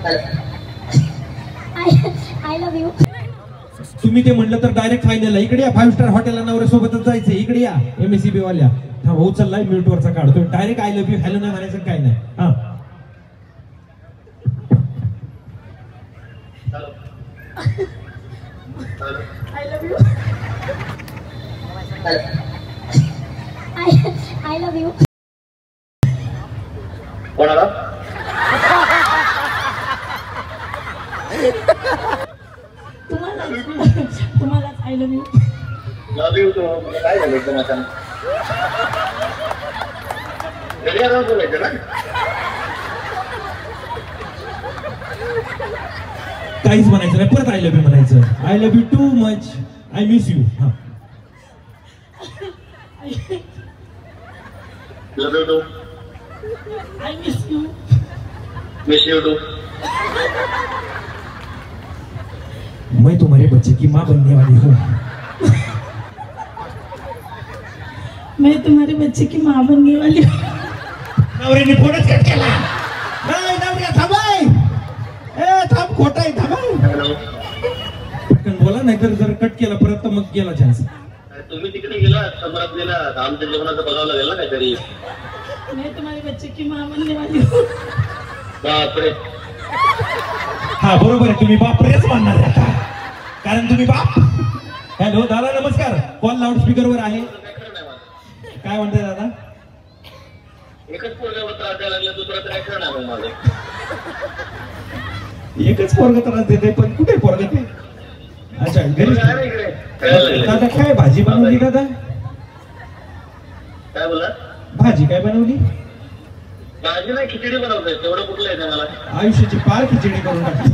I love you. तुम्ही ते म्हणलं तर डायरेक्ट फायनल इकडे या. 5 स्टार हॉटेलला नवऱ्या सोबतच जायचं. इकडे या. MSCB वाल्या हा भाऊ चाललाय म्यूट वरचा काढतो. Direct I love you hello नाही म्हणायचं काय नाही. हा I love you. I love you. कोणाला तुम्हालाच I love you. Love you तो काय झालं एकदम अचानक घरी आल्यावर बोलायचं ना. काहीच म्हणायचं नाही. परत आय लव्ह यू म्हणायचं. I love you too much. I miss you. हा love you too. I miss you. Miss you too. मैं तुम्हारे बच्चे की माँ बनने वाली हूँ. मैं तुम्हारे बच्चे की माँ बनने वाली हूँ. नवऱ्याने फोनच कट केला. नाही नवऱ्या थांबाय. ए थांब खोटा आहे थांबाय. हॅलो पटकन बोला नाहीतर जर कट केला परत तर मग गेला चान्स. तुम्ही तिकडे गेला समोरात गेला आमच्या जेवणाचं बघावं लागेल ना काहीतरी. मैं तुम्हारे बच्चे की माँ बनने वाली हूँ. बापरे. हा बरोबर आहे. तुम्ही बापरेच मानणार आहे आता कारण तुम्ही बाप. हॅलो दादा नमस्कार. कॉल लाऊडस्पीकर वर आहे. काय म्हणताय दादा. एकच पोरगावर त्रास द्यायला लागला दुसरा त्रास करणार मग माझं. एकच पोरग त्रास देते पण कुठे पोरग ते. अच्छा घरी दादा काय भाजी बनवली दादा. काय बोला. भाजी काय बनवली. भाजी नाही खिचडी बनवतोय. तेवढं कुठलं येतं मला. आयुष्याची पार खिचडी करून टाकली.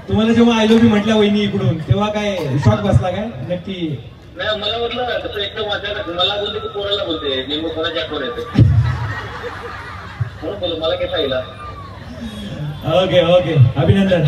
तुम्हाला जेव्हा आय लव्ह यू म्हटल्या वहिनी इकडून तेव्हा काय शॉक बसला काय नक्की. नाही मला म्हटलं तसं एकदम वाचायला मला बोलते की पोराला बोलते नेमकं कोणाच्या आठवण येते म्हणून बोल मला काय सांगितलं. ओके ओके अभिनंदन.